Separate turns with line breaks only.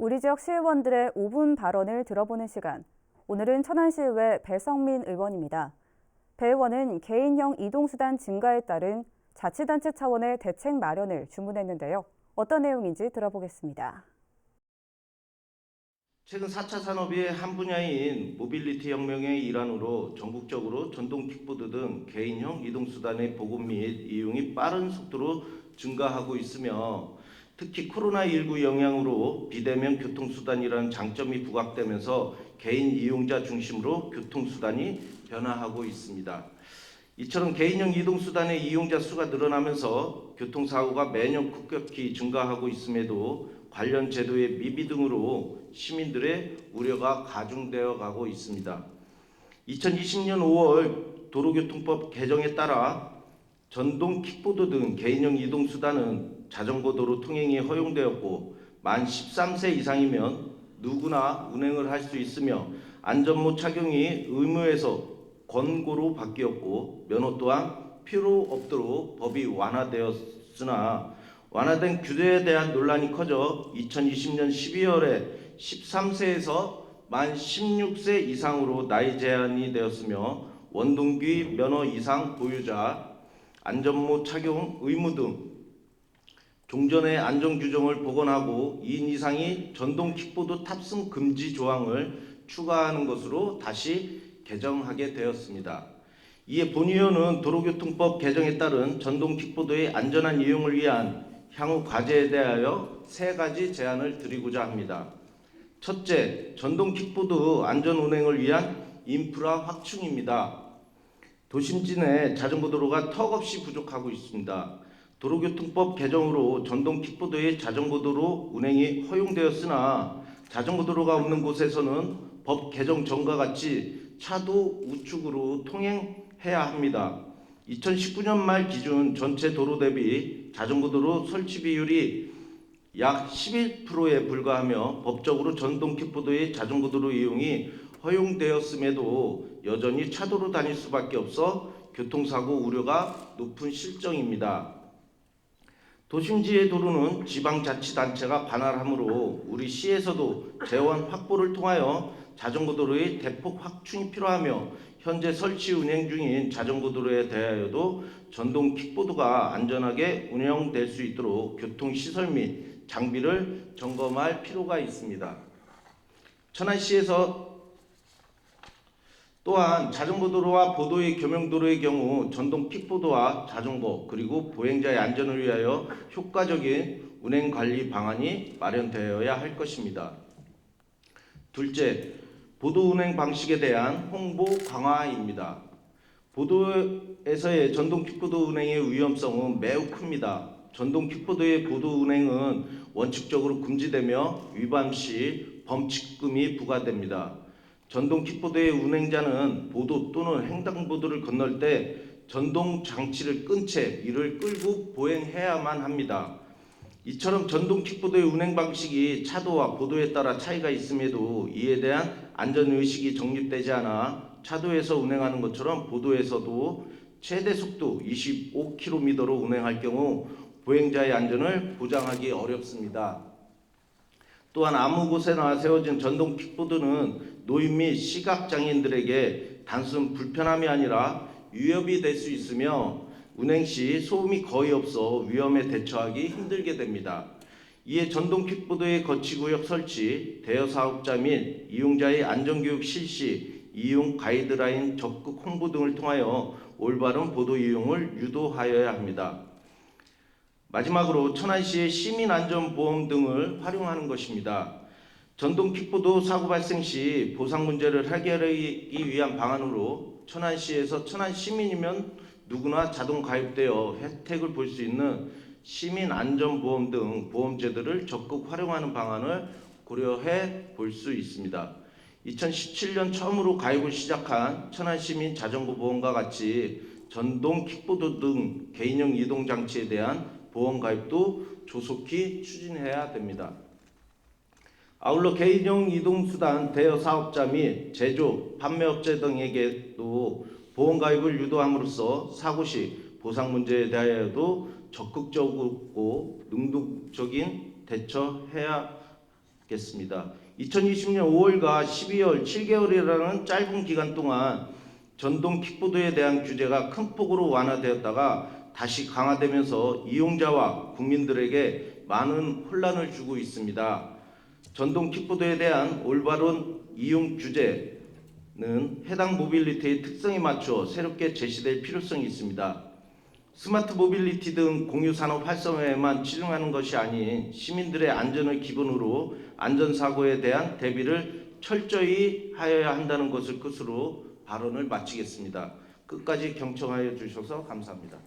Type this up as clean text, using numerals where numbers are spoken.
우리 지역 시의원들의 5분 발언을 들어보는 시간. 오늘은 천안시의회 배성민 의원입니다. 배 의원은 개인형 이동수단 증가에 따른 자치단체 차원의 대책 마련을 주문했는데요. 어떤 내용인지 들어보겠습니다.
최근 4차 산업의 한 분야인 모빌리티 혁명의 일환으로 전국적으로 전동 킥보드 등 개인형 이동수단의 보급 및 이용이 빠른 속도로 증가하고 있으며 특히 코로나19 영향으로 비대면 교통수단이라는 장점이 부각되면서 개인 이용자 중심으로 교통수단이 변화하고 있습니다. 이처럼 개인형 이동수단의 이용자 수가 늘어나면서 교통사고가 매년 급격히 증가하고 있음에도 관련 제도의 미비 등으로 시민들의 우려가 가중되어 가고 있습니다. 2020년 5월 도로교통법 개정에 따라 전동 킥보드 등 개인형 이동수단은 자전거 도로 통행이 허용되었고 만 13세 이상이면 누구나 운행을 할 수 있으며 안전모 착용이 의무에서 권고로 바뀌었고 면허 또한 필요 없도록 법이 완화되었으나 완화된 규제에 대한 논란이 커져 2020년 12월에 13세에서 만 16세 이상으로 나이 제한이 되었으며 원동기 면허 이상 보유자, 안전모 착용 의무 등 종전의 안전 규정을 복원하고 2인 이상이 전동 킥보드 탑승 금지 조항을 추가하는 것으로 다시 개정하게 되었습니다. 이에 본의원은 도로교통법 개정에 따른 전동 킥보드의 안전한 이용을 위한 향후 과제에 대하여 3가지 제안을 드리고자 합니다. 첫째, 전동 킥보드 안전 운행을 위한 인프라 확충입니다. 도심지 내 자전거 도로가 턱없이 부족하고 있습니다. 도로교통법 개정으로 전동 킥보드의 자전거 도로 운행이 허용되었으나 자전거 도로가 없는 곳에서는 법 개정 전과 같이 차도 우측으로 통행해야 합니다. 2019년 말 기준 전체 도로 대비 자전거 도로 설치 비율이 약 11%에 불과하며 법적으로 전동 킥보드의 자전거 도로 이용이 허용되었음에도 여전히 차도로 다닐 수밖에 없어 교통사고 우려가 높은 실정입니다. 도심지의 도로는 지방자치단체가 관할하므로 우리 시에서도 재원 확보를 통하여 자전거 도로의 대폭 확충이 필요하며 현재 설치 운행 중인 자전거 도로에 대하여도 전동 킥보드가 안전하게 운영될 수 있도록 교통시설 및 장비를 점검할 필요가 있습니다. 천안시에서 또한 자전거 도로와 보도의 교명도로의 경우 전동 킥보드와 자전거 그리고 보행자의 안전을 위하여 효과적인 운행관리 방안이 마련되어야 할 것입니다. 둘째, 보도 운행 방식에 대한 홍보 강화입니다. 보도에서의 전동 킥보드 운행의 위험성은 매우 큽니다. 전동 킥보드의 보도 운행은 원칙적으로 금지되며 위반 시 범칙금이 부과됩니다. 전동 킥보드의 운행자는 보도 또는 횡단보도를 건널 때 전동 장치를 끈 채 이를 끌고 보행해야만 합니다. 이처럼 전동 킥보드의 운행 방식이 차도와 보도에 따라 차이가 있음에도 이에 대한 안전의식이 정립되지 않아 차도에서 운행하는 것처럼 보도에서도 최대 속도 25km로 운행할 경우 보행자의 안전을 보장하기 어렵습니다. 또한 아무 곳에나 세워진 전동 킥보드는 노인 및 시각장애인들에게 단순 불편함이 아니라 위협이 될 수 있으며 운행 시 소음이 거의 없어 위험에 대처하기 힘들게 됩니다. 이에 전동 킥보드의 거치구역 설치, 대여 사업자 및 이용자의 안전교육 실시, 이용 가이드라인 적극 홍보 등을 통하여 올바른 보도 이용을 유도하여야 합니다. 마지막으로 천안시의 시민안전보험 등을 활용하는 것입니다. 전동 킥보드 사고 발생 시 보상 문제를 해결하기 위한 방안으로 천안시에서 천안 시민이면 누구나 자동 가입되어 혜택을 볼 수 있는 시민안전보험 등 보험제도를 적극 활용하는 방안을 고려해 볼 수 있습니다. 2017년 처음으로 가입을 시작한 천안시민 자전거보험과 같이 전동 킥보드 등 개인형 이동장치에 대한 보험 가입도 조속히 추진해야 됩니다. 아울러 개인형 이동수단 대여 사업자 및 제조, 판매업체 등에게도 보험 가입을 유도함으로써 사고 시 보상 문제에 대하여도 적극적이고 능동적인 대처해야 겠습니다. 2020년 5월과 12월 7개월이라는 짧은 기간 동안 전동 킥보드에 대한 규제가 큰 폭으로 완화되었다가 다시 강화되면서 이용자와 국민들에게 많은 혼란을 주고 있습니다. 전동 킥보드에 대한 올바른 이용 규제는 해당 모빌리티의 특성에 맞춰 새롭게 제시될 필요성이 있습니다. 스마트 모빌리티 등 공유 산업 활성화에만 치중하는 것이 아닌 시민들의 안전을 기본으로 안전사고에 대한 대비를 철저히 하여야 한다는 것을 끝으로 발언을 마치겠습니다. 끝까지 경청하여 주셔서 감사합니다.